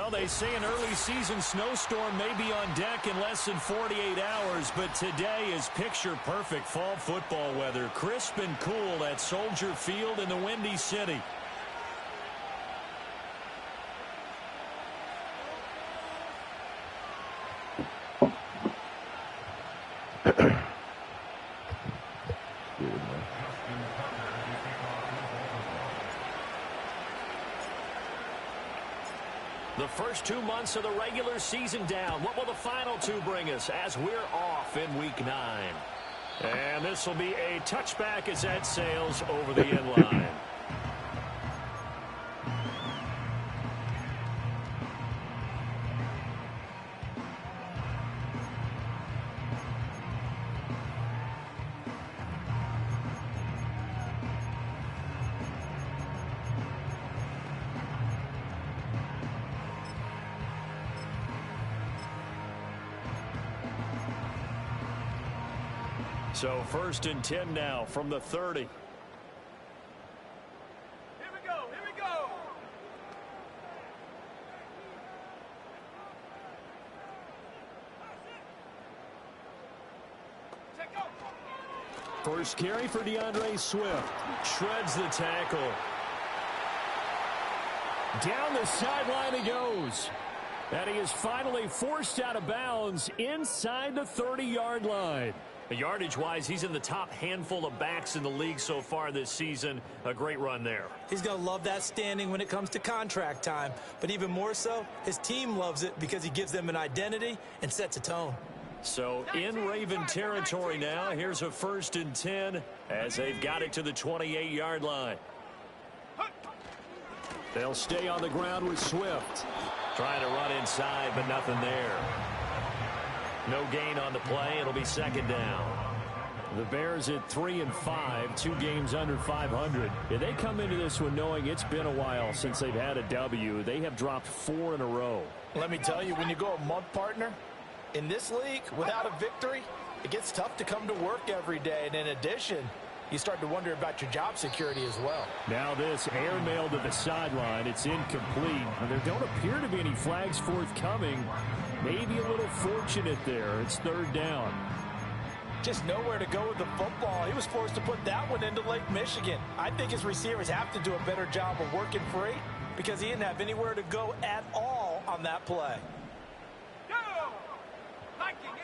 Well, they say an early season snowstorm may be on deck in less than 48 hours, but today is picture-perfect fall football weather. Crisp and cool at Soldier Field in the Windy City. The first 2 months of the regular season down. What will the final two bring us as we're off in Week 9? And this will be a touchback as that sails over the end line. So 1st and 10 now from the 30. Here we go, here we go. First carry for DeAndre Swift. Shreds the tackle. Down the sideline he goes. And he is finally forced out of bounds inside the 30-yard line. Yardage-wise, he's in the top handful of backs in the league so far this season. A great run there. He's going to love that standing when it comes to contract time. But even more so, his team loves it because he gives them an identity and sets a tone. So in Raven territory now, here's a 1st and 10 as they've got it to the 28-yard line. They'll stay on the ground with Swift. Trying to run inside, but nothing there. No gain on the play. It'll be 2nd down. The Bears at 3-5, 2 games under 500. If they come into this one knowing it's been a while since they've had a W, they have dropped 4 in a row. Let me tell you, when you go a month, partner, in this league, without a victory, it gets tough to come to work every day. And in addition, you start to wonder about your job security as well. Now this air mail to the sideline. It's incomplete. And there don't appear to be any flags forthcoming. Maybe a little fortunate there. It's 3rd down. Just nowhere to go with the football. He was forced to put that one into Lake Michigan. I think his receivers have to do a better job of working free because he didn't have anywhere to go at all on that play. Go! Viking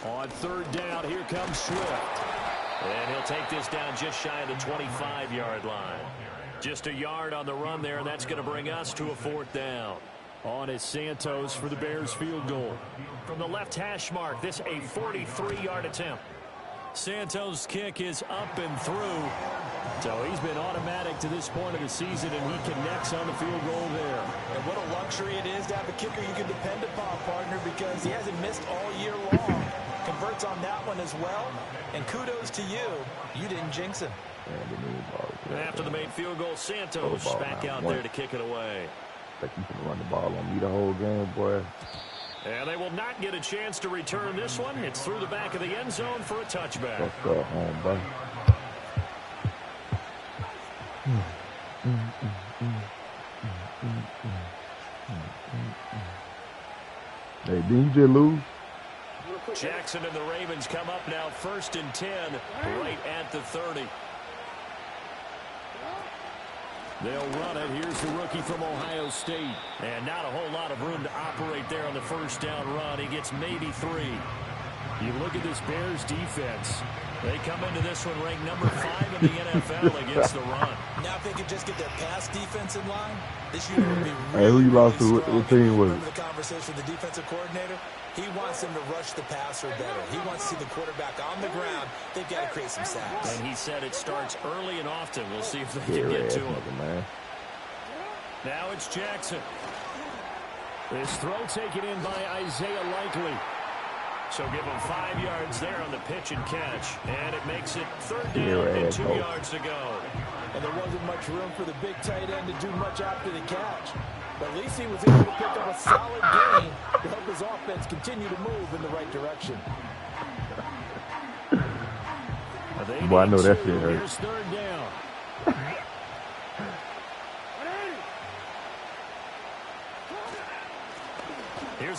18! On 3rd down, here comes Swift. And he'll take this down just shy of the 25-yard line. Just a yard on the run there, and that's going to bring us to a 4th down. On is Santos for the Bears field goal. From the left hash mark, this a 43-yard attempt. Santos' kick is up and through. So he's been automatic to this point of the season, and he connects on the field goal there. And what a luxury it is to have a kicker you can depend upon, partner, because he hasn't missed all year long. Converts on that one as well. And kudos to you. You didn't jinx him. After the made field goal, Santos back out there to kick it away. Like you can run the ball on me the whole game, boy. And they will not get a chance to return this one. It's through the back of the end zone for a touchback. Let's go home, buddy. Hey, didn't you lose? Jackson and the Ravens come up now 1st and 10 right at the 30. They'll run it. Here's the rookie from Ohio State. And not a whole lot of room to operate there on the 1st down run. He gets maybe 3. You look at this Bears defense. They come into this one ranked number 5 in the NFL against the run. Now if they could just get their pass defense in line, this unit would be really, hey, who you lost really to? What team was it? Remember the conversation with the defensive coordinator? He wants them to rush the passer better. He wants to see the quarterback on the ground. They've got to create some sacks. And he said it starts early and often. We'll see if they can get to him. Man. Now it's Jackson. This throw taken in by Isaiah Likely. So give him 5 yards there on the pitch and catch. And it makes it 3rd down and 2 yards to go. And there wasn't much room for the big tight end to do much after the catch. But at least he was able to pick up a solid gain to help his offense continue to move in the right direction. Boy, I know that shit hurt. Here's 3rd down.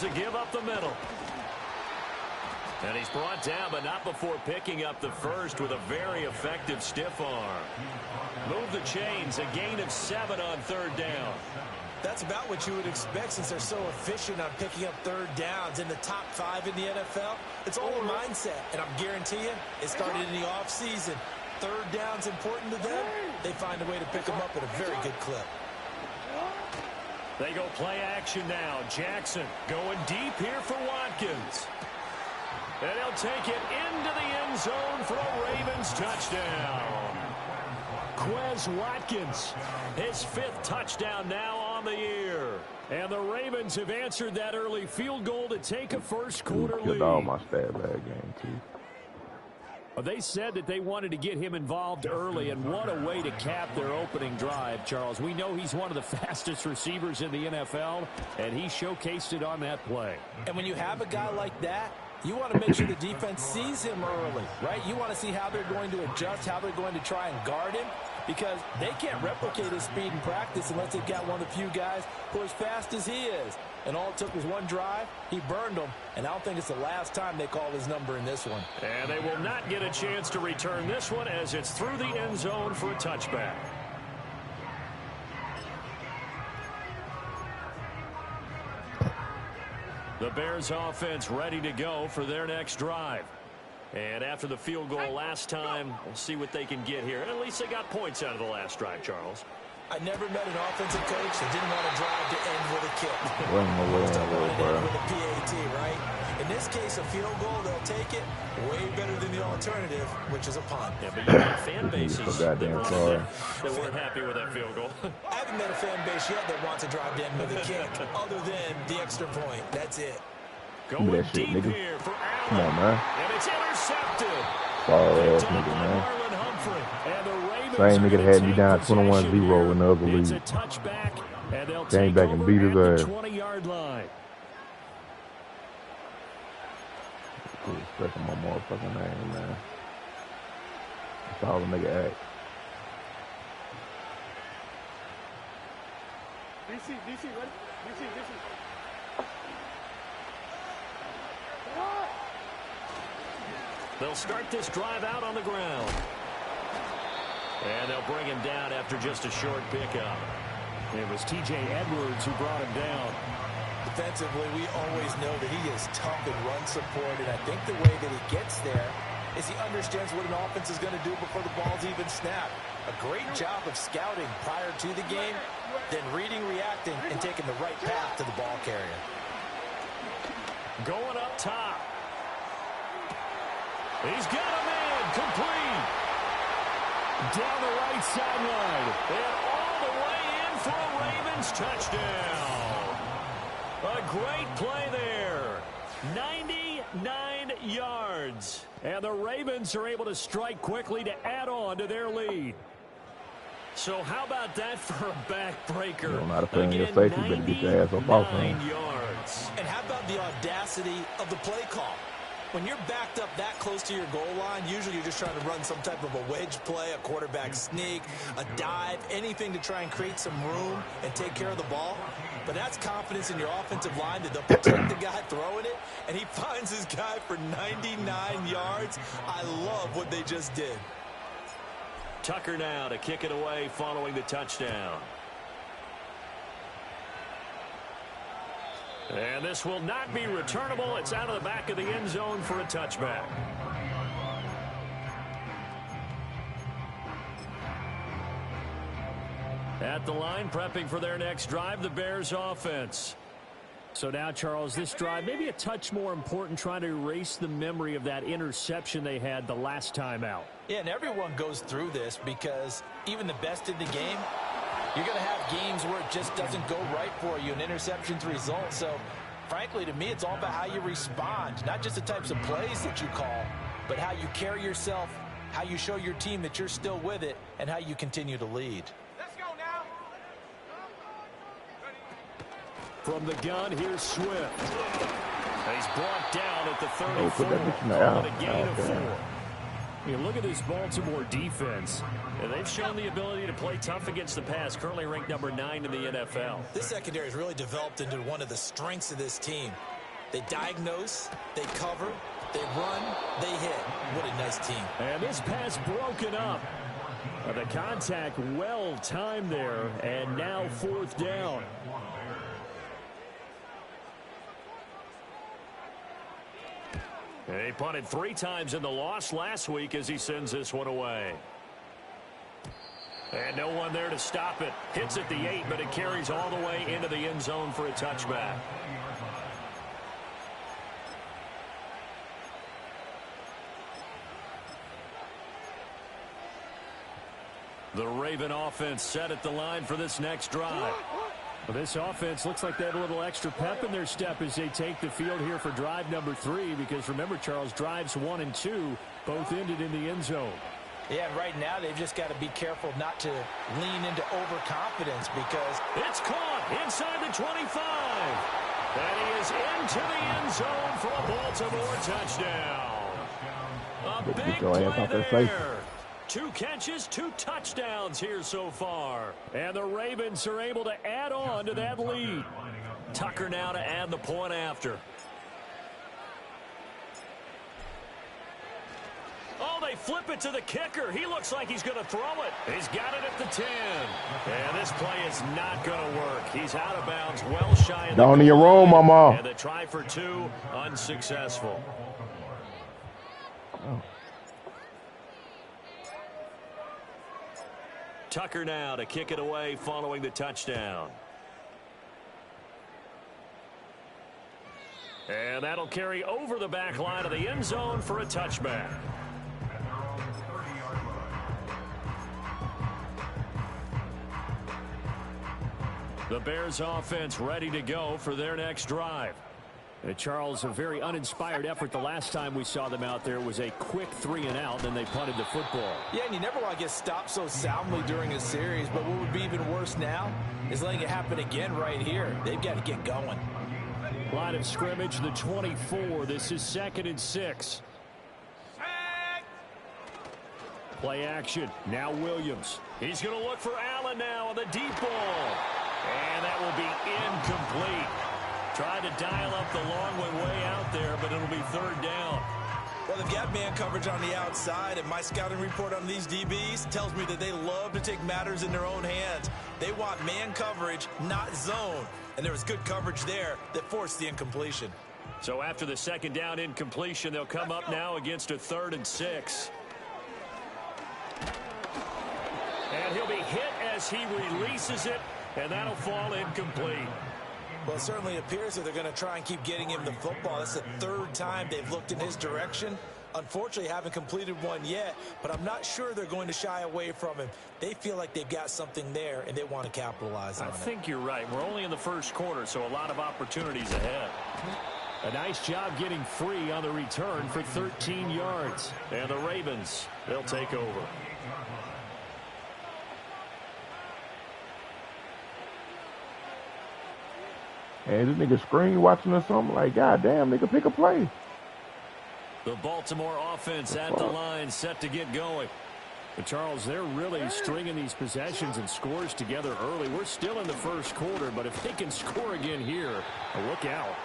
calls a give up the middle. And he's brought down, but not before picking up the first with a very effective stiff arm. Move the chains, a gain of 7 on 3rd down. That's about what you would expect since they're so efficient on picking up 3rd downs in the top 5 in the NFL. It's all a mindset, and I'm guaranteeing it started in the offseason. 3rd down's important to them. They find a way to pick them up at a very good clip. They go play action now. Jackson going deep here for Watkins. And he'll take it into the end zone for a Ravens touchdown. Quez Watkins, his 5th touchdown now on the year. And the Ravens have answered that early field goal to take a first-quarter lead. Killed all my stat bag game, too. They said that they wanted to get him involved early, and what a way to cap their opening drive, Charles. We know he's one of the fastest receivers in the NFL, and he showcased it on that play. And when you have a guy like that, you want to make sure the defense sees him early, right? You want to see how they're going to adjust, how they're going to try and guard him, because they can't replicate his speed in practice unless they've got one of the few guys who are as fast as he is. And all it took was one drive. He burned them, and I don't think it's the last time they call his number in this one. And they will not get a chance to return this one as it's through the end zone for a touchback. The Bears offense ready to go for their next drive. And after the field goal last time, we'll see what they can get here. At least they got points out of the last drive, Charles. I never met an offensive coach that didn't want to drive to end with a kick. With a PAT, right? In this case, a field goal, they'll take it. Way better than the alternative, which is a punt. Yeah, but you have fan bases that weren't happy with that field goal. I haven't met a fan base yet that wants to drive to end with a kick, other than the extra point. That's it. Going deep here for Allen. Come on, man. And it's intercepted. Sorry, ass nigga, man. Same nigga had me down 21-0 in the other league. Came back and beat his ass. 20-yard line. Put respect on my motherfucking name, man. That's all the nigga act. DC, ready? DC. They'll start this drive out on the ground. And they'll bring him down after just a short pickup. It was T.J. Edwards who brought him down. Defensively, we always know that he is tough in run support, and I think the way that he gets there is he understands what an offense is going to do before the ball's even snapped. A great job of scouting prior to the game, then reading, reacting, and taking the right path to the ball carrier. Going up top. He's got him in, complete. Down the right sideline. And all the way in for a Ravens touchdown. A great play there. 99 yards. And the Ravens are able to strike quickly to add on to their lead. So how about that for a backbreaker? You don't know how to play in your face. You better get your ass up off him. 99 yards. And how about the audacity of the play call? When you're backed up that close to your goal line, usually you're just trying to run some type of a wedge play, a quarterback sneak, a dive, anything to try and create some room and take care of the ball. But that's confidence in your offensive line that they'll protect the guy throwing it, and he finds his guy for 99 yards. I love what they just did. Tucker now to kick it away following the touchdown. And this will not be returnable. It's out of the back of the end zone for a touchback. At the line, prepping for their next drive, the Bears offense. So now, Charles, this drive maybe a touch more important, trying to erase the memory of that interception they had the last time out. Yeah, and everyone goes through this because even the best in the game, you're going to have games where it just doesn't go right for you, and interceptions result. So, frankly, to me, it's all about how you respond, not just the types of plays that you call, but how you carry yourself, how you show your team that you're still with it, and how you continue to lead. Let's go now. From the gun, here's Swift. He's brought down at the 34. Put that bitch in the out. A gain of 4. You look at this Baltimore defense. They've shown the ability to play tough against the pass, currently ranked number 9 in the NFL. This secondary has really developed into one of the strengths of this team. They diagnose, they cover, they run, they hit. What a nice team. And this pass broken up. The contact well timed there, and now 4th down. He punted 3 times in the loss last week as he sends this one away. And no one there to stop it. Hits at the 8, but it carries all the way into the end zone for a touchback. The Raven offense set at the line for this next drive. Well, this offense looks like they have a little extra pep in their step as they take the field here for drive number 3, because remember, Charles, drives 1 and 2 both ended in the end zone. Yeah, and right now they've just got to be careful not to lean into overconfidence, because it's caught inside the 25. And he is into the end zone for a Baltimore touchdown. A big play there. 2 catches, 2 touchdowns here so far. And the Ravens are able to add on to that lead. Tucker now to add the point after. Oh, they flip it to the kicker. He looks like he's going to throw it. He's got it at the 10. And this play is not going to work. He's out of bounds, well shy of the down in your room, mama. And the try for 2, unsuccessful. Oh. Tucker now to kick it away following the touchdown. And that'll carry over the back line of the end zone for a touchback. The Bears offense ready to go for their next drive. Charles, a very uninspired effort the last time we saw them out there was a quick 3 and out, then they punted the football. Yeah, and you never want to get stopped so soundly during a series, but what would be even worse now is letting it happen again right here. They've got to get going. Line of scrimmage, the 24. This is 2nd and 6. Play action. Now Williams. He's going to look for Allen now on the deep ball. And that will be incomplete. Tried to dial up the long way out there, but it'll be 3rd down. Well, they've got man coverage on the outside, and my scouting report on these DBs tells me that they love to take matters in their own hands. They want man coverage, not zone. And there was good coverage there that forced the incompletion. So after the 2nd down incompletion, they'll come up now against a 3rd and 6. And he'll be hit as he releases it, and that'll fall incomplete. Well, it certainly appears that they're going to try and keep getting him the football. That's the 3rd time they've looked in his direction. Unfortunately, haven't completed one yet, but I'm not sure they're going to shy away from him. They feel like they've got something there, and they want to capitalize on it. I think you're right. We're only in the 1st quarter, so a lot of opportunities ahead. A nice job getting free on the return for 13 yards. And the Ravens, they'll take over. And this nigga screen watching or something, like, God damn, nigga, pick a play. The Baltimore offense at the line, set to get going. But Charles, they're really stringing these possessions and scores together early. We're still in the 1st quarter, but if they can score again here, look out.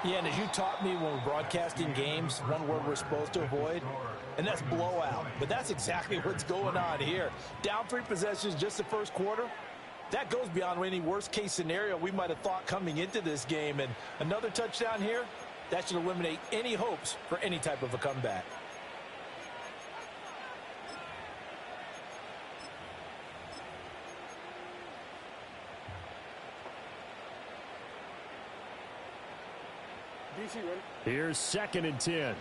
Yeah, and as you taught me when we're broadcasting games, one word we're supposed to avoid, and that's blowout. But that's exactly what's going on here. Down 3 possessions just the 1st quarter. That goes beyond any worst-case scenario we might have thought coming into this game. And another touchdown here, that should eliminate any hopes for any type of a comeback. Here's 2nd and 10.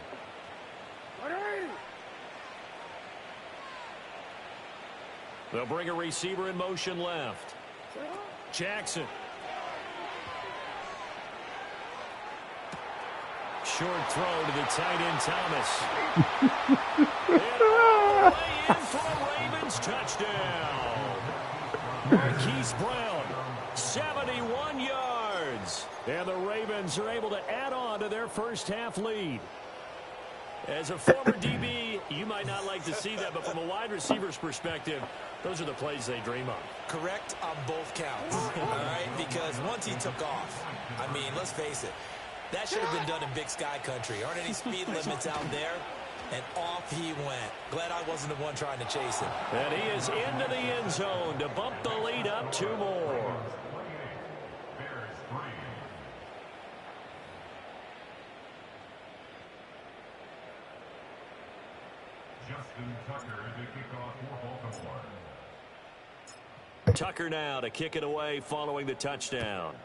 They'll bring a receiver in motion left. Jackson. Short throw to the tight end, Thomas. And all the way in for a Ravens touchdown. Marquise Brown, 71 yards. And the Ravens are able to add on to their 1st half lead. As a former DB, you might not like to see that, but from a wide receiver's perspective, those are the plays they dream of. Correct on both counts, all right? Because once he took off, I mean, let's face it, that should have been done in Big Sky country. Aren't any speed limits out there? And off he went. Glad I wasn't the one trying to chase him. And he is into the end zone to bump the lead up 2 more. Tucker now to kick it away following the touchdown.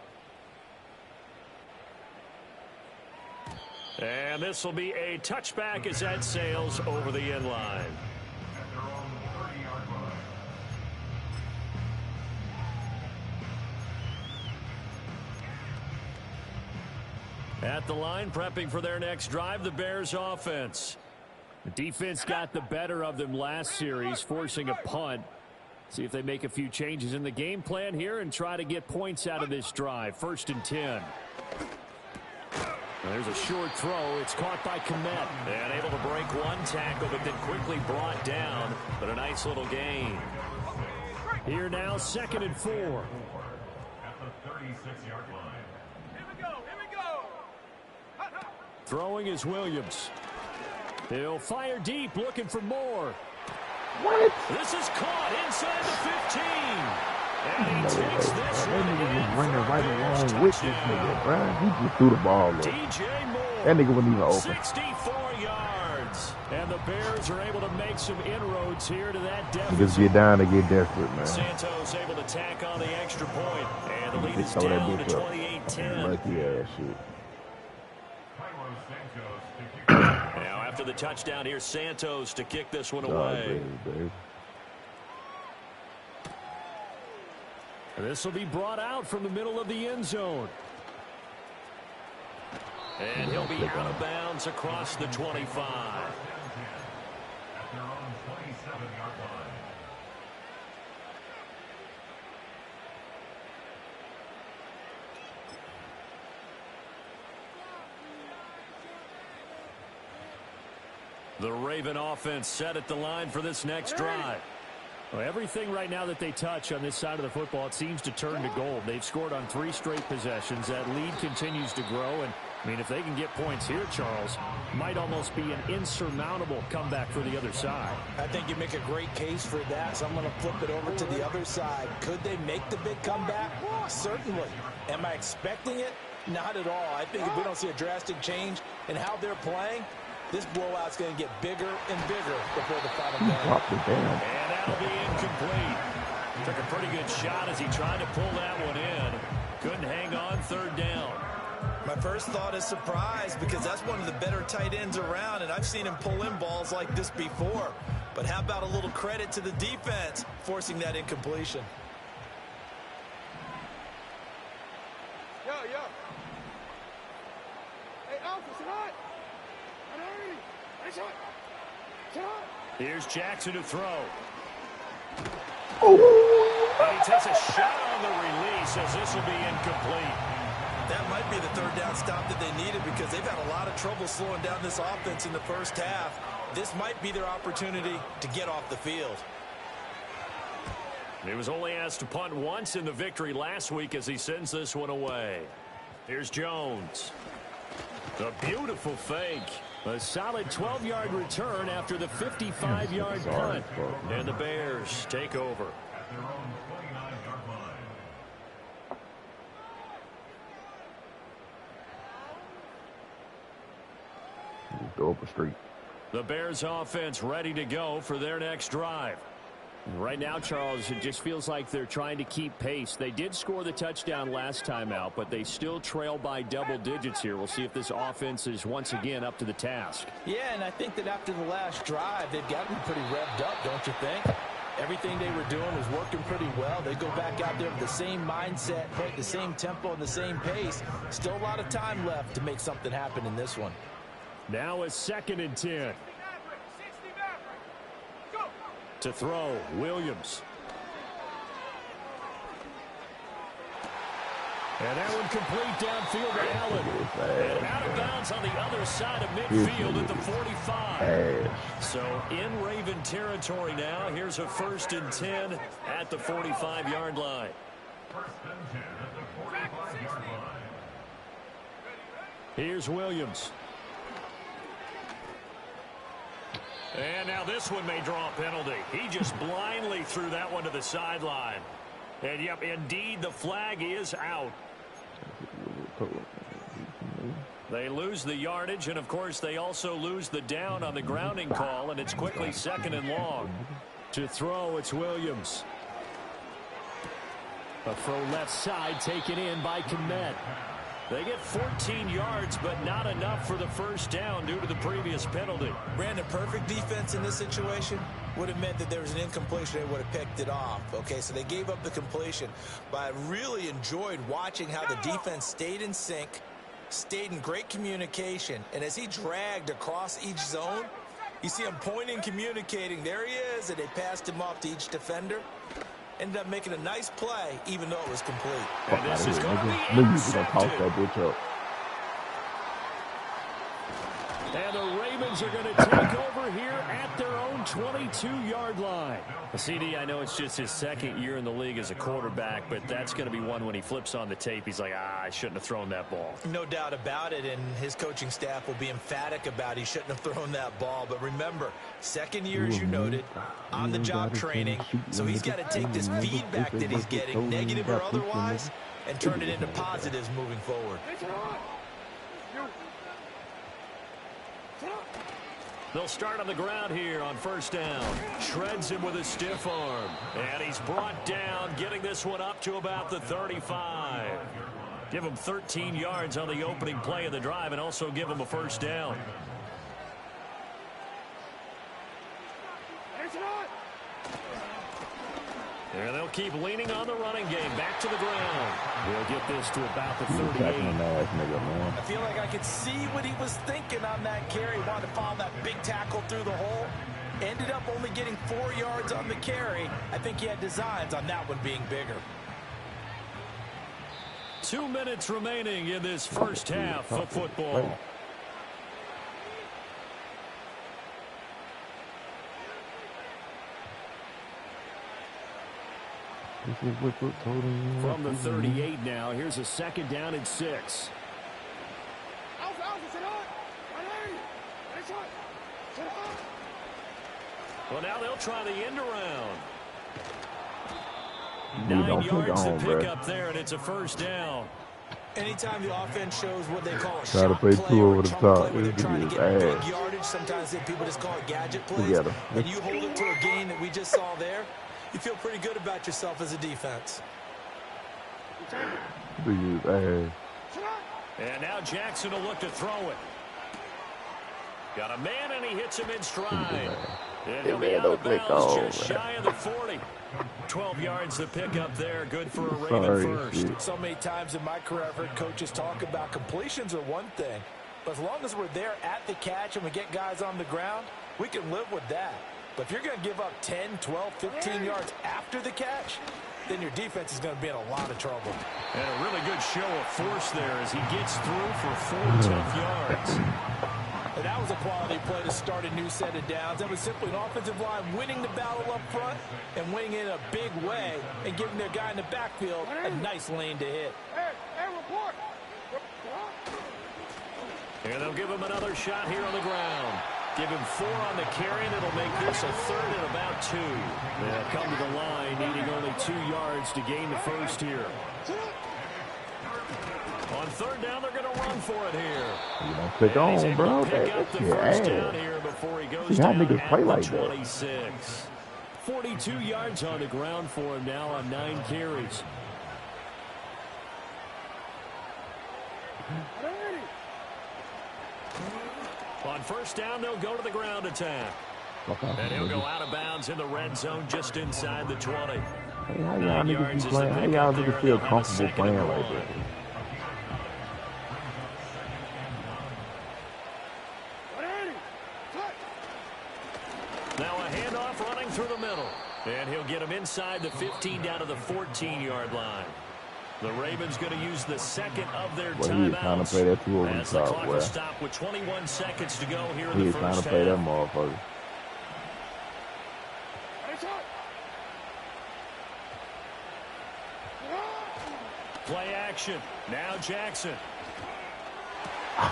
And this will be a touchback as that sails over the end line. At the line, prepping for their next drive, the Bears offense. The defense got the better of them last series, forcing a punt. See if they make a few changes in the game plan here and try to get points out of this drive. 1st and 10. There's a short throw. It's caught by Kmet. And able to break one tackle, but then quickly brought down. But a nice little gain. Here now, 2nd and 4. At the 36-yard line. Here we go. Throwing is Williams. He'll fire deep, looking for more. What? This is caught inside the 15. And he takes this That nigga one just running in right for a along Bears with this touchdown. nigga, bro. He just threw the ball up. DJ Moore. That nigga wasn't even open. 64 yards. And the Bears are able to make some inroads here to that deficit. Just get down and get desperate, man. Santos able to tack on the extra point. And the lead Just is throw that down to bitch up. 28-10. Lucky ass shit. Now after the touchdown, here's Santos to kick this one God, away. baby. This will be brought out from the middle of the end zone. And he'll be out of bounds across the 25. At their own 27-yard line. The Raven offense set at the line for this next drive. Well, everything right now that they touch on this side of the football, it seems to turn to gold. They've scored on 3 straight possessions. That lead continues to grow. And, I mean, if they can get points here, Charles, might almost be an insurmountable comeback for the other side. I think you make a great case for that, so I'm going to flip it over to the other side. Could they make the big comeback? Certainly. Am I expecting it? Not at all. I think if we don't see a drastic change in how they're playing, this blowout's going to get bigger and bigger before the final game. Dropped it down. And that'll be incomplete. Took a pretty good shot as he tried to pull that one in. Couldn't hang on 3rd down. My first thought is surprise because that's one of the better tight ends around, and I've seen him pull in balls like this before. But how about a little credit to the defense forcing that incompletion? Yo. Hey, Alpha, sit hot. Here's Jackson to throw. Oh. And he takes a shot on the release as this will be incomplete. That might be the 3rd down stop that they needed because they've had a lot of trouble slowing down this offense in the first half. This might be their opportunity to get off the field. He was only asked to punt once in the victory last week as he sends this one away. Here's Jones. The beautiful fake. A solid 12-yard return after the 55-yard punt. And the Bears take over. At their own 29-yard line. Throw up a street. The Bears offense ready to go for their next drive. Right now, Charles, it just feels like they're trying to keep pace. They did score the touchdown last time out, but they still trail by double digits here. We'll see if this offense is once again up to the task. Yeah, and I think that after the last drive, they've got to be pretty revved up, don't you think? Everything they were doing was working pretty well. They go back out there with the same mindset, right, the same tempo and the same pace. Still a lot of time left to make something happen in this one. Now a 2nd and 10. To throw, Williams. And that one complete downfield to Allen. And out of bounds on the other side of midfield at the 45. So in Raven territory now. Here's a 1st and 10 at the 45-yard line. 1st and 10 at the 45-yard line. Here's Williams. And now this one may draw a penalty. He just blindly threw that one to the sideline. And, yep, indeed, the flag is out. They lose the yardage, and, of course, they also lose the down on the grounding call, and it's quickly 2nd and long. To throw, it's Williams. A throw left side taken in by Kmet. They get 14 yards, but not enough for the 1st down due to the previous penalty. Brandon, perfect defense in this situation would have meant that there was an incompletion. They would have picked it off. Okay, so they gave up the completion. But I really enjoyed watching how the defense stayed in sync, stayed in great communication. And as he dragged across each zone, you see him pointing, communicating. There he is, and they passed him off to each defender. Ended up making a nice play, even though it was complete. And this is going to be intercepted. And the Ravens are going to take over here at their own 22-yard line. CD, I know it's just his 2nd year in the league as a quarterback, but that's going to be one when he flips on the tape. He's like, I shouldn't have thrown that ball. No doubt about it, and his coaching staff will be emphatic about he shouldn't have thrown that ball. But remember, 2nd year, as you noted, on-the-job training, so he's got to take this feedback that he's getting, negative or otherwise, and turn it into positives moving forward. They'll start on the ground here on 1st down. Shreds him with a stiff arm. And he's brought down, getting this one up to about the 35. Give him 13 yards on the opening play of the drive and also give him a 1st down. And they'll keep leaning on the running game. Back to the ground. We'll get this to about the 38. I feel like I could see what he was thinking on that carry. He wanted to follow that big tackle through the hole. Ended up only getting 4 yards on the carry. I think he had designs on that one being bigger. 2 minutes remaining in this 1st half of football. From the 38 now, here's a 2nd down and 6. Well, now they'll try the end around. 9 yards to pick up there, and it's a 1st down. Anytime the offense shows what they call a Try to shot play play two or over a the chunk top. play where they're trying to get Ass. big yardage, sometimes people just call it gadget plays. Together. And you hold it to a gain that we just saw there, you feel pretty good about yourself as a defense. And now Jackson will look to throw it. Got a man, and he hits him in stride. And he'll be out of bounds just shy of the 40. 12 yards to pick up there. Good for a Raven 1st. So many times in my career I've heard coaches talk about completions are one thing. But as long as we're there at the catch and we get guys on the ground, we can live with that. But if you're going to give up 10, 12, 15 yards after the catch, then your defense is going to be in a lot of trouble. And a really good show of force there as he gets through for 4 tough yards. And that was a quality play to start a new set of downs. That was simply an offensive line winning the battle up front and winning in a big way and giving their guy in the backfield a nice lane to hit. Report. And they'll give him another shot here on the ground. Give him 4 on the carry, and it'll make this a 3rd and about 2. They'll come to the line, needing only 2 yards to gain the 1st here. On 3rd down, they're going to run for it here. You don't click on, bro. Pick up the 1st down here before he goes down at the 26. 42 yards on the ground for him now on 9 carries. On 1st down, they'll go to the ground attack. And he'll go out of bounds in the red zone just inside the 20. Hey, how y'all niggas be playing? How y'all niggas feel comfortable playing like that? Now a handoff running through the middle. And he'll get him inside the 15 down to the 14-yard line. The Ravens going to use the second of their Well, he is trying to timeouts. play that 2 over the As the top, clock boy. will stop with 21 seconds to go here in He the is trying first to play that half. motherfucker. Play action. Now Jackson.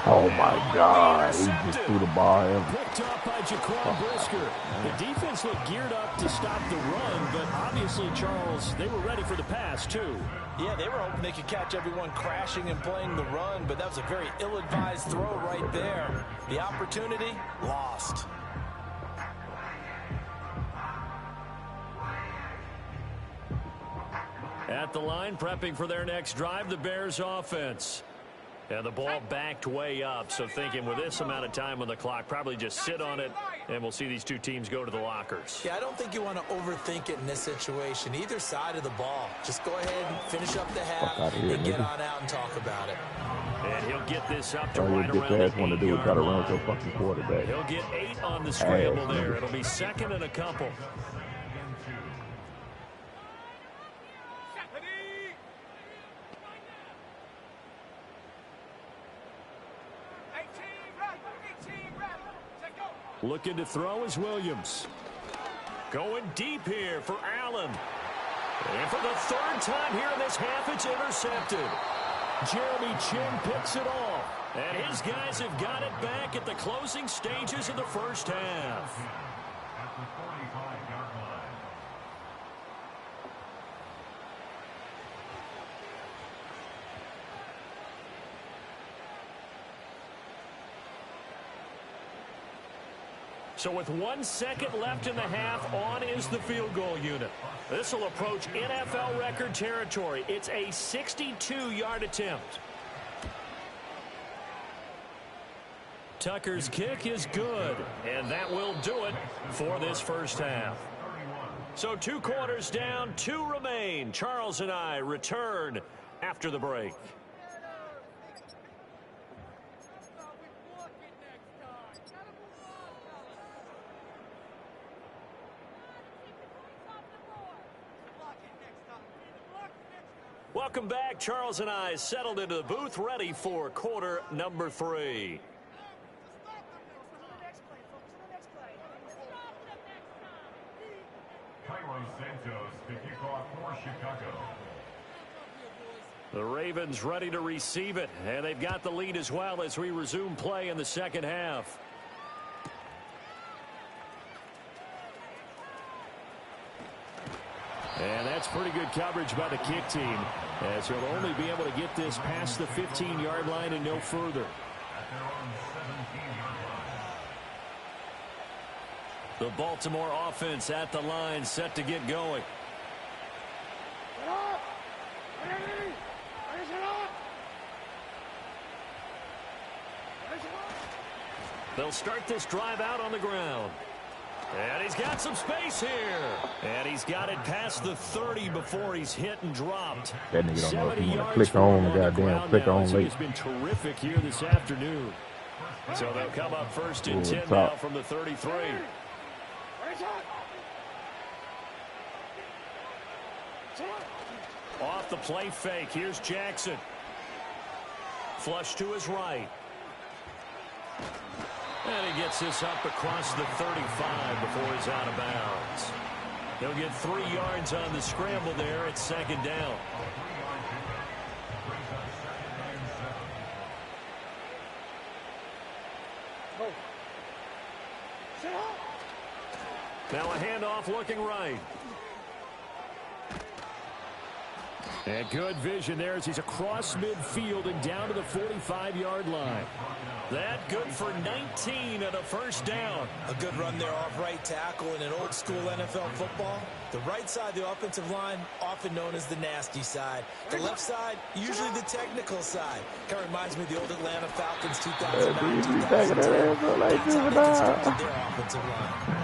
Oh, my God. He just threw the ball in. Picked up by Jaquan Brisker. The defense looked geared up to stop the run, but obviously, Charles, they were ready for the pass, too. Yeah, they were hoping they could catch everyone crashing and playing the run, but that was a very ill-advised throw right there. The opportunity, lost. At the line, prepping for their next drive, the Bears offense. And the ball backed way up, so thinking with this amount of time on the clock, probably just sit on it, and we'll see these two teams go to the lockers. Yeah, I don't think you want to overthink it in this situation. Either side of the ball. Just go ahead and finish up the half and get on out and talk about it. And he'll get this up to All you right bitch around ass the want to do is try to 8-yard run line. with your fucking quarterback. He'll get 8 on the scramble Ass, there. nigga. It'll be second and a couple. Looking to throw is Williams. Going deep here for Allen. And for the third time here in this half, it's intercepted. Jeremy Chin picks it off. And his guys have got it back at the closing stages of the first half. At the 45-yard line. So with 1 second left in the half, on is the field goal unit. This will approach NFL record territory. It's a 62-yard attempt. Tucker's kick is good, and that will do it for this first half. So 2 quarters down, 2 remain. Charles and I return after the break. Welcome back. Charles and I settled into the booth, ready for quarter number 3. Cairo Santos to kick off for Chicago. The Ravens ready to receive it, and they've got the lead as well as we resume play in the second half. And that's pretty good coverage by the kick team, as he'll only be able to get this past the 15-yard line and no further. At their own 17-yard line. The Baltimore offense at the line, set to get going. They'll start this drive out on the ground. And he's got some space here. And he's got it past the 30 before he's hit and dropped. That nigga don't know if 70 he want to yards click for on him the the goddamn ground click now, on as he late. has been terrific here this afternoon. So they'll come up first and Ooh, 10 top. now from the 33. Off the play fake. Here's Jackson. Flush to his right. And he gets this up across the 35 before he's out of bounds. He'll get 3 yards on the scramble there. It's second down. Now a handoff looking right. And good vision there as he's across midfield and down to the 45-yard line. That good for 19 and a first down. A good run there off right tackle in an old school NFL football. The right side of the offensive line, often known as the nasty side. The left side, usually the technical side. Kind of reminds me of the old Atlanta Falcons 2009-2010. That's how they constructed their offensive line.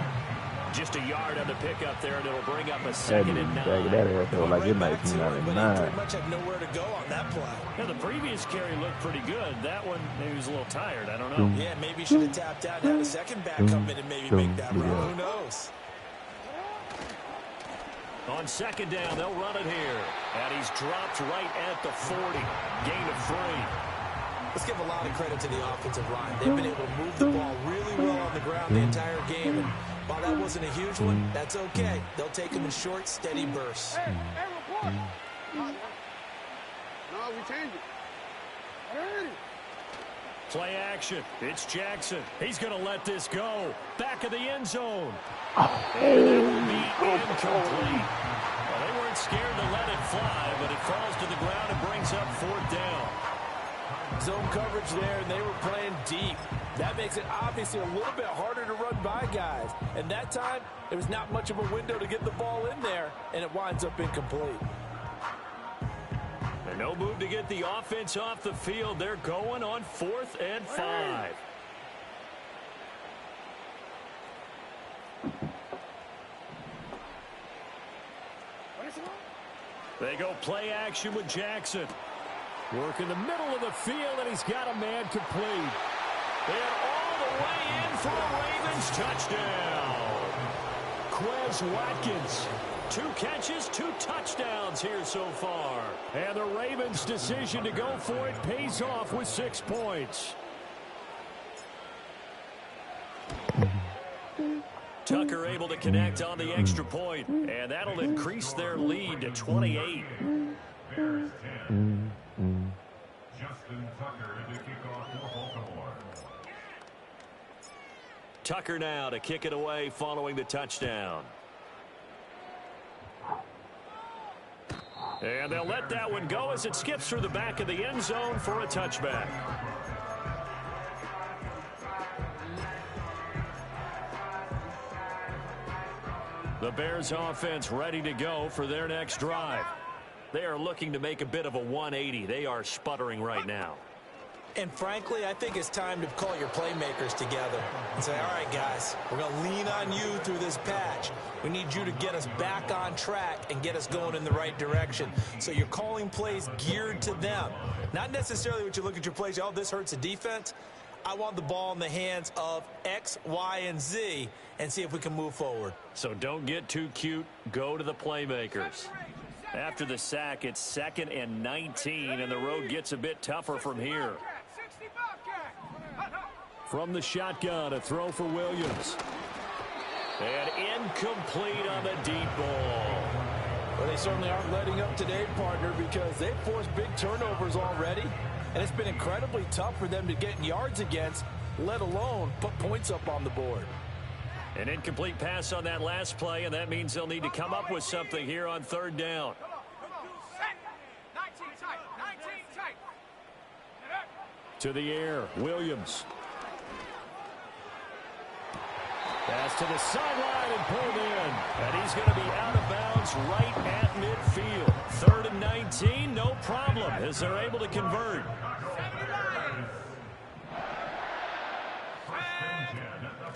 Just a yard on the pickup there, and it'll bring up a second and 9. That asshole like it Right might back to it, but he 1999. pretty much had nowhere to go on that play. Yeah, the previous carry looked pretty good. That one, maybe he was a little tired. I don't know. Yeah, maybe he should have tapped out and had a second back come in and maybe make that run. Who knows? On second down, they'll run it here. And he's dropped right at the 40. Gain of 3. Let's give a lot of credit to the offensive line. They've been able to move the ball really well on the ground the entire game. And while that wasn't a huge one, that's okay. They'll take them in short, steady bursts. Hey, report. No, we changed it. Hey. Play action. It's Jackson. He's going to let this go. Back of the end zone. And that will be incomplete. Well, they weren't scared to let it fly, but it falls to the ground and brings up 4th down. Zone coverage there, and they were playing deep. That makes it obviously a little bit harder to run by guys. And that time, there was not much of a window to get the ball in there, and it winds up incomplete. And no move to get the offense off the field. They're going on 4th and 5. They go play action with Jackson. Work in the middle of the field, and he's got a man complete. And all the way in for a Ravens touchdown. Quez Watkins. 2 catches, 2 touchdowns here so far. And the Ravens' decision to go for it pays off with 6 points. Tucker able to connect on the extra point, and that'll increase their lead to 28. Bears 10. Justin Tucker to kick off for Baltimore. Tucker now to kick it away following the touchdown. And they'll let that one go as it skips through the back of the end zone for a touchback. The Bears offense ready to go for their next drive. They are looking to make a bit of a 180. They are sputtering right now. And frankly, I think it's time to call your playmakers together and say, all right, guys, we're going to lean on you through this patch. We need you to get us back on track and get us going in the right direction. So you're calling plays geared to them. Not necessarily what you look at your plays, oh, this hurts the defense. I want the ball in the hands of X, Y, and Z and see if we can move forward. So don't get too cute. Go to the playmakers. After the sack, it's 2nd and 19, and the road gets a bit tougher from here. From the shotgun, a throw for Williams. And incomplete on the deep ball. Well, they certainly aren't letting up today, partner, because they've forced big turnovers already, and it's been incredibly tough for them to get yards against, let alone put points up on the board. An incomplete pass on that last play, and that means they'll need to come up with something here on 3rd down. 19 tight. To the air, Williams. Pass to the sideline and pulled in. And he's going to be out of bounds right at midfield. 3rd and 19, no problem, as they're able to convert.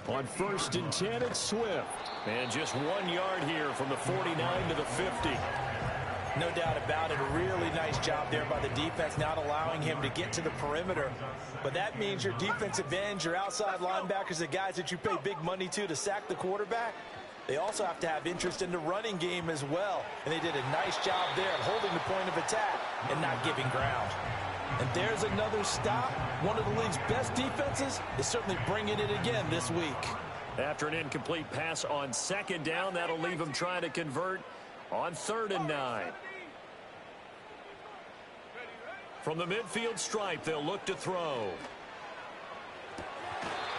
On 1st and 10, it's Swift. And just 1 yard here from the 49 to the 50. No doubt about it. A really nice job there by the defense, not allowing him to get to the perimeter. But that means your defensive ends, your outside linebackers, the guys that you pay big money to sack the quarterback, they also have to have interest in the running game as well. And they did a nice job there of holding the point of attack and not giving ground. And there's another stop. One of the league's best defenses is certainly bringing it again this week. After an incomplete pass on 2nd down, that'll leave them trying to convert on 3rd and 9. From the midfield stripe, they'll look to throw.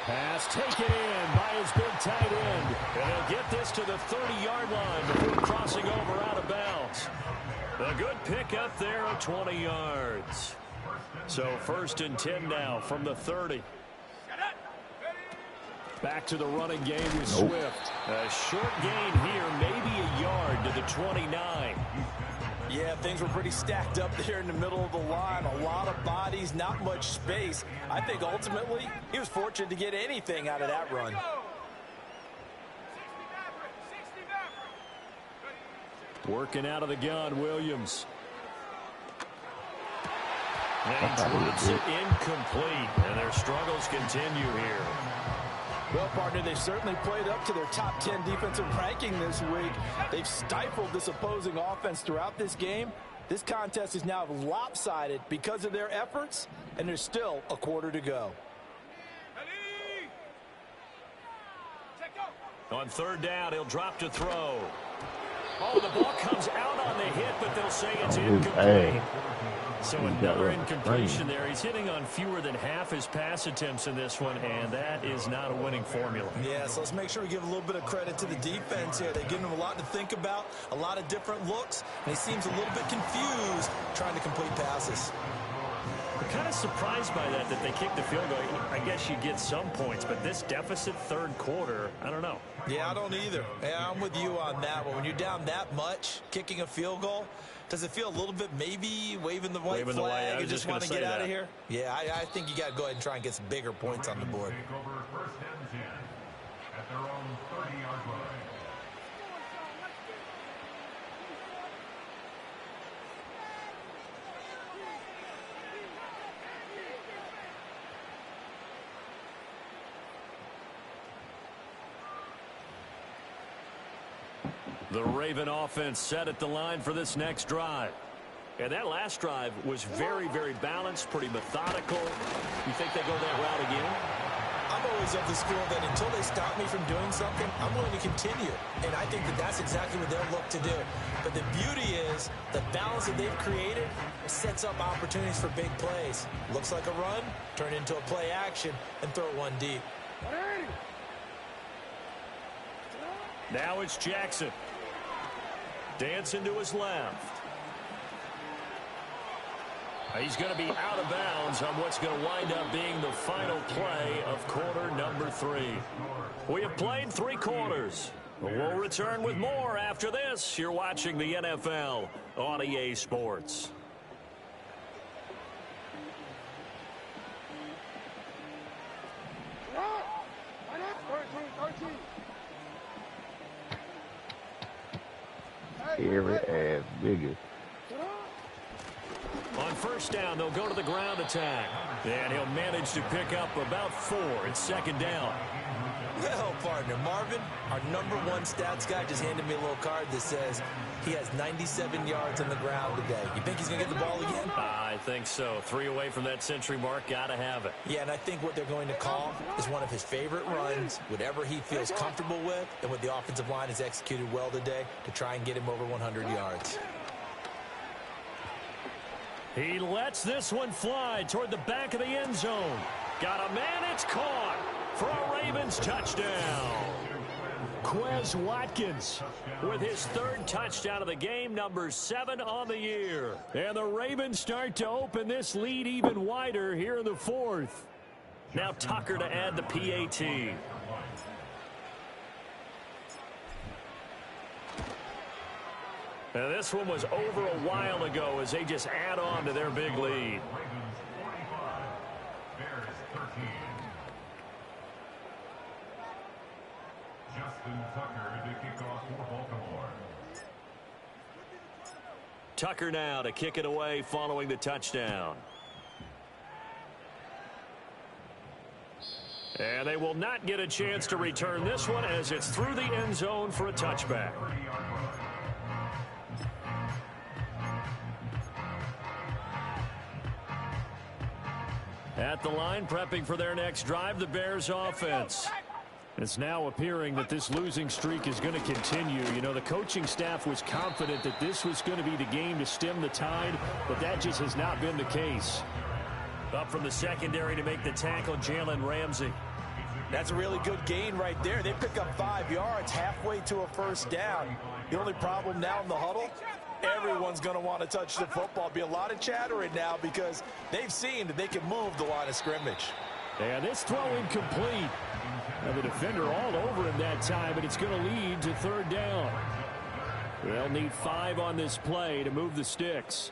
Pass taken in by his big tight end. And they'll get this to the 30-yard line before crossing over out of bounds. A good pick up there of 20 yards. So 1st and 10 now from the 30. Back to the running game with Swift. A short gain here, maybe a yard to the 29. Yeah, things were pretty stacked up there in the middle of the line. A lot of bodies, not much space. I think ultimately he was fortunate to get anything out of that run. Working out of the gun, Williams. And he drops it incomplete, and their struggles continue here. Well, partner, they've certainly played up to their top 10 defensive ranking this week. They've stifled this opposing offense throughout this game. This contest is now lopsided because of their efforts, and there's still a quarter to go. On third down, he'll drop to throw. Oh, the ball comes out on the hit, but they'll say it's incomplete. So another incompletion there. He's hitting on fewer than half his pass attempts in this one, and that is not a winning formula. Yeah, so let's make sure we give a little bit of credit to the defense here. They're giving him a lot to think about, a lot of different looks, and he seems a little bit confused trying to complete passes. I'm kind of surprised by that they kicked the field goal. I guess you get some points, but this deficit third quarter, I don't know. Yeah, I don't either. Yeah, I'm with you on that one. When you're down that much, kicking a field goal, does it feel a little bit maybe waving the white flag and just want to get out of here? Yeah, I think you got to go ahead and try and get some bigger points on the board. Take over first and 10 at their own 30-yard line. The Raven offense set at the line for this next drive. And that last drive was very, very balanced, pretty methodical. You think they go that route again? I'm always of the school that until they stop me from doing something, I'm willing to continue. And I think that that's exactly what they'll look to do. But the beauty is the balance that they've created sets up opportunities for big plays. Looks like a run, turn into a play action, and throw one deep. Now it's Jackson. Dancing to his left. He's going to be out of bounds on what's going to wind up being the final play of quarter number 3. We have played 3 quarters. We'll return with more after this. You're watching the NFL on EA Sports. Every ass bigger. On first down, they'll go to the ground attack. And he'll manage to pick up about 4. It's second down. Well, partner, Marvin, our #1 stats guy, just handed me a little card that says he has 97 yards on the ground today. You think he's going to get the ball again? I think so. 3 away from that century mark. Got to have it. Yeah, and I think what they're going to call is one of his favorite runs, whatever he feels comfortable with, and what the offensive line has executed well today to try and get him over 100 yards. He lets this one fly toward the back of the end zone. Got a man, it's caught for a Ravens touchdown. Quez Watkins with his 3rd touchdown of the game, number 7 on the year. And the Ravens start to open this lead even wider here in the 4th. Now Tucker to add the PAT. Now this one was over a while ago as they just add on to their big lead. Ravens 45, Bears 13. Justin Tucker to kick off for Baltimore. Tucker now to kick it away following the touchdown. And they will not get a chance to return this one as it's through the end zone for a touchback. At the line, prepping for their next drive, the Bears offense. It's now appearing that this losing streak is going to continue. You know, the coaching staff was confident that this was going to be the game to stem the tide, but that just has not been the case. Up from the secondary to make the tackle, Jalen Ramsey. That's a really good gain right there. They pick up 5 yards halfway to a first down. The only problem now in the huddle, everyone's going to want to touch the football. Be a lot of chattering now because they've seen that they can move the line of scrimmage. And this throw incomplete. And the defender all over him that time, but it's going to lead to 3rd down. They'll need 5 on this play to move the sticks.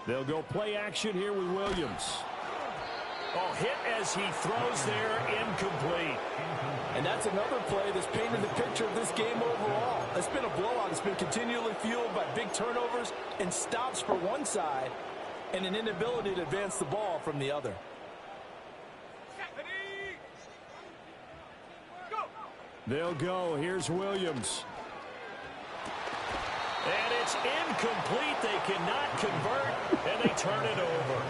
They'll go play action here with Williams. Oh, hit as he throws there, incomplete. And that's another play that's painted the picture of this game overall. It's been a blowout. It's been continually fueled by big turnovers and stops for one side and an inability to advance the ball from the other. They'll go. Here's Williams. And it's incomplete. They cannot convert, and they turn it over.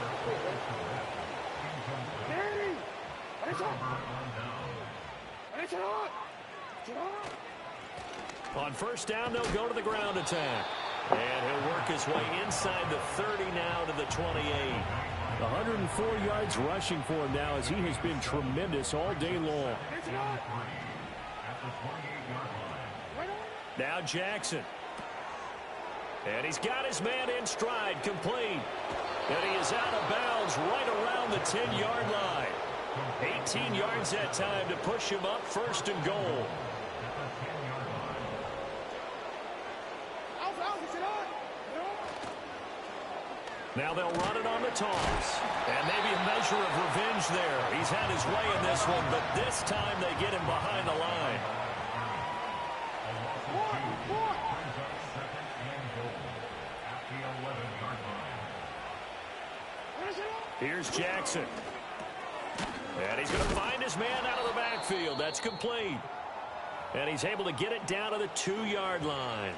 On first down, they'll go to the ground attack. And he'll work his way inside the 30 now to the 28. 104 yards rushing for him now as he has been tremendous all day long. Now Jackson. And he's got his man in stride, complete. And he is out of bounds right around the 10-yard line. 18 yards that time to push him up first and goal. Now they'll run it on the toss. And maybe a measure of revenge there. He's had his way in this one, but this time they get him behind the line. Here's Jackson. And he's going to find his man out of the backfield. That's complete. And he's able to get it down to the 2-yard line.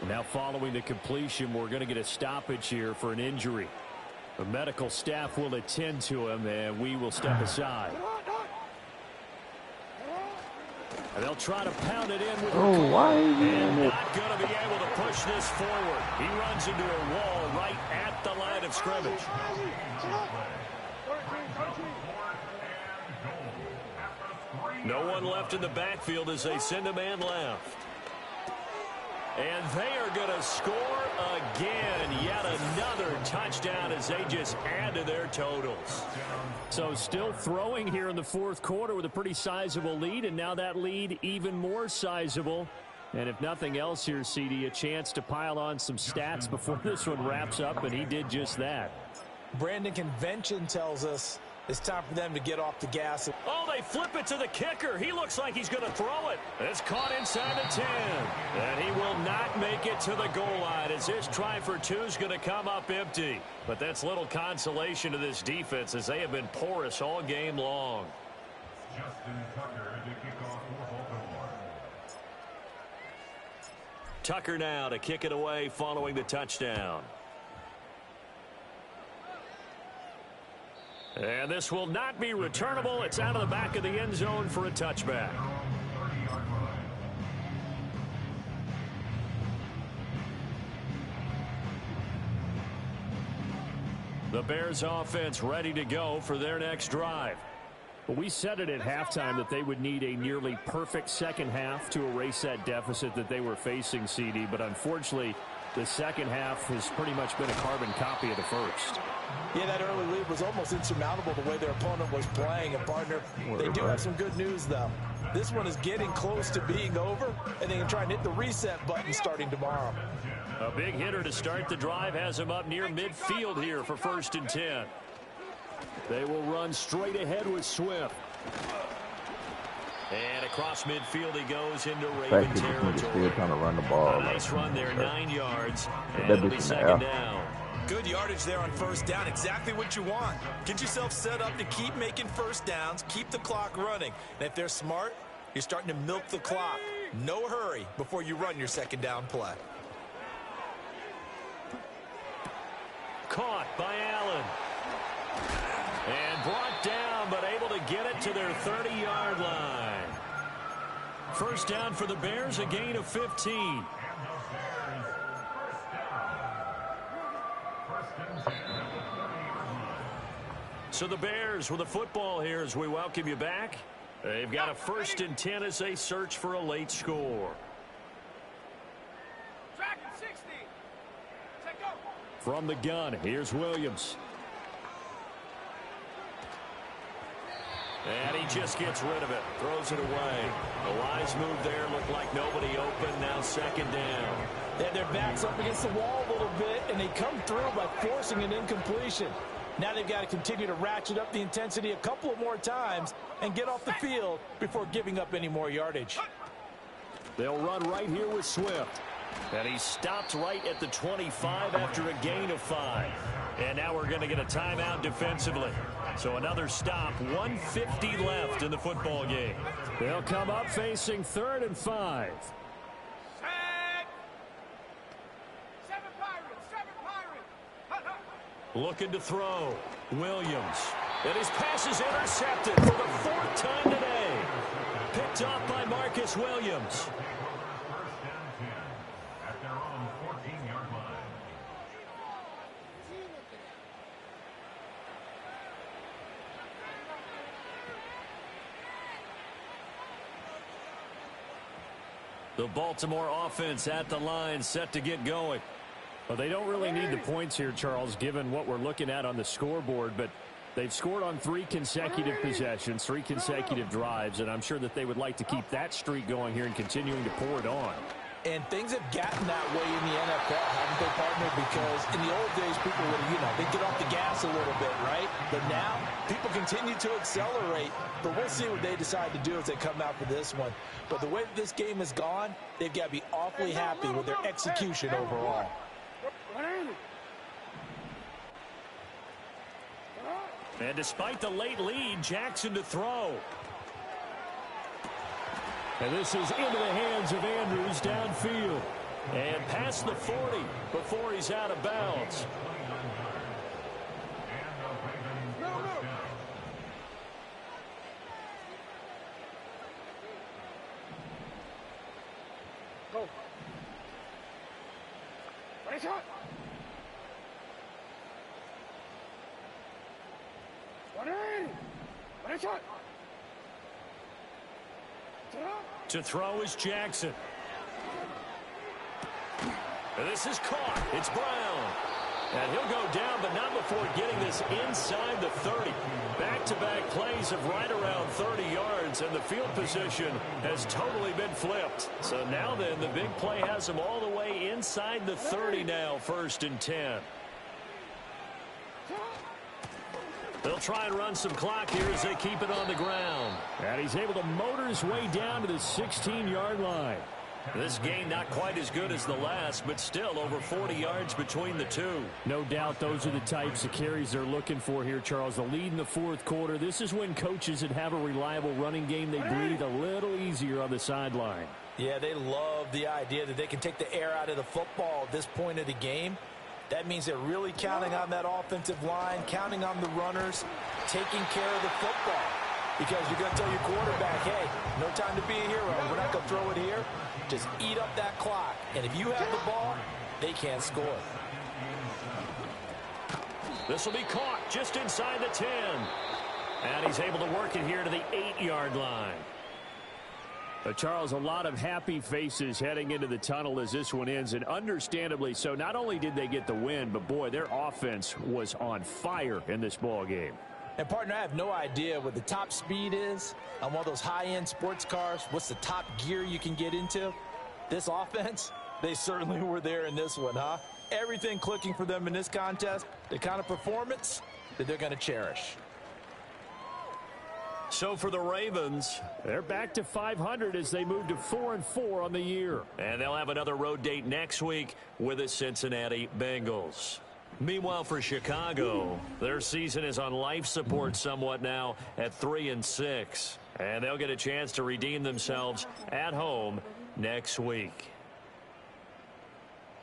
Now following the completion, we're going to get a stoppage here for an injury. The medical staff will attend to him, and we will step aside. And they'll try to pound it in with why? And not going to be able to push this forward. He runs into a wall right at the line of scrimmage. No one left in the backfield as they send a man left. And they are going to score again. Yet another touchdown as they just add to their totals. So still throwing here in the fourth quarter with a pretty sizable lead, and now that lead even more sizable. And if nothing else here, CD, a chance to pile on some stats before this one wraps up, and he did just that. Brandon, convention tells us it's time for them to get off the gas. Oh, they flip it to the kicker. He looks like he's going to throw it. It's caught inside the 10. And he will not make it to the goal line as this try for two is going to come up empty. But that's little consolation to this defense as they have been porous all game long. Justin Tucker to kick off for Baltimore. Tucker now to kick it away following the touchdown. And this will not be returnable. It's out of the back of the end zone for a touchback. The Bears offense ready to go for their next drive. But we said it at halftime that they would need a nearly perfect second half to erase that deficit that they were facing, CD. But unfortunately, the second half has pretty much been a carbon copy of the first. Yeah, that early lead was almost insurmountable the way their opponent was playing. And, partner, they do have some good news, though. This one is getting close to being over, and they can try and hit the reset button starting tomorrow. A big hitter to start the drive has him up near midfield here for 1st and 10. They will run straight ahead with Swift. And across midfield he goes into Raven territory. Still trying to run the ball. A nice run there, 9 yards. And it'll be 2nd down. Good yardage there on first down. Exactly what you want. Get yourself set up to keep making first downs. Keep the clock running. And if they're smart, you're starting to milk the clock. No hurry before you run your 2nd down play. Caught by Allen. And brought down, but able to get it to their 30-yard line. First down for the Bears, a gain of 15. So the Bears with the football here as we welcome you back. They've got a 1st and 10 as they search for a late score. From the gun, here's Williams. And he just gets rid of it, throws it away. The wise move there, looked like nobody open, now 2nd down. They had their backs up against the wall a little bit, and they come through by forcing an incompletion. Now they've got to continue to ratchet up the intensity a couple of more times and get off the field before giving up any more yardage. They'll run right here with Swift. And he stopped right at the 25 after a gain of 5. And now we're going to get a timeout defensively. So another stop, 1:50 left in the football game. They'll come up facing 3rd and 5. Looking to throw. Williams. And his pass is intercepted for the 4th time today. Picked off by Marcus Williams. First and 10 at their own 14-yard line. The Baltimore offense at the line, set to get going. Well, they don't really need the points here, Charles, given what we're looking at on the scoreboard, but they've scored on 3 consecutive possessions, 3 consecutive drives, and I'm sure that they would like to keep that streak going here and continuing to pour it on. And things have gotten that way in the NFL, haven't they, partner? Because in the old days, people would, they'd get off the gas a little bit, right? But now, people continue to accelerate. But we'll see what they decide to do as they come out for this one. But the way that this game has gone, they've got to be awfully happy with their execution overall. And despite the late lead, Jackson to throw. And this is into the hands of Andrews downfield. And past the 40 before he's out of bounds. Go. Ready, shot. Ready, shot. To throw is Jackson. And this is caught. It's Brown. And he'll go down, but not before getting this inside the 30. Back-to-back plays of right around 30 yards, and the field position has totally been flipped. So now then, the big play has them all the way inside the 30 now, 1st and 10. They'll try and run some clock here as they keep it on the ground. And he's able to motor his way down to the 16-yard line. This game not quite as good as the last, but still over 40 yards between the two. No doubt those are the types of carries they're looking for here, Charles. The lead in the 4th quarter. This is when coaches that have a reliable running game, they breathe a little easier on the sideline. Yeah, they love the idea that they can take the air out of the football at this point of the game. That means they're really counting on that offensive line, counting on the runners, taking care of the football. Because you're going to tell your quarterback, hey, no time to be a hero. We're not going to throw it here. Just eat up that clock. And if you have the ball, they can't score. This will be caught just inside the 10. And he's able to work it here to the 8-yard line. Charles, a lot of happy faces heading into the tunnel as this one ends, and understandably so. Not only did they get the win, but boy, their offense was on fire in this ball game. And partner, I have no idea what the top speed is on one of those high-end sports cars. What's the top gear you can get into? This offense, they certainly were there in this one, huh? Everything clicking for them in this contest, the kind of performance that they're going to cherish. So for the Ravens, they're back to 500 as they move to 4-4 on the year. And they'll have another road date next week with the Cincinnati Bengals. Meanwhile, for Chicago, their season is on life support somewhat now at 3-6. And they'll get a chance to redeem themselves at home next week.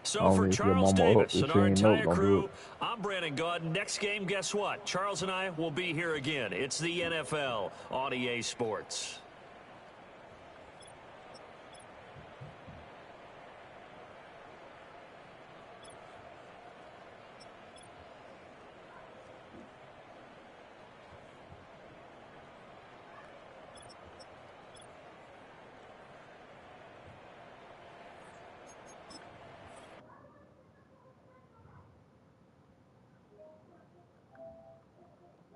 So for Charles Davis and our entire crew, I'm Brandon Gaudin. Next game, guess what? Charles and I will be here again. It's the NFL on EA Sports.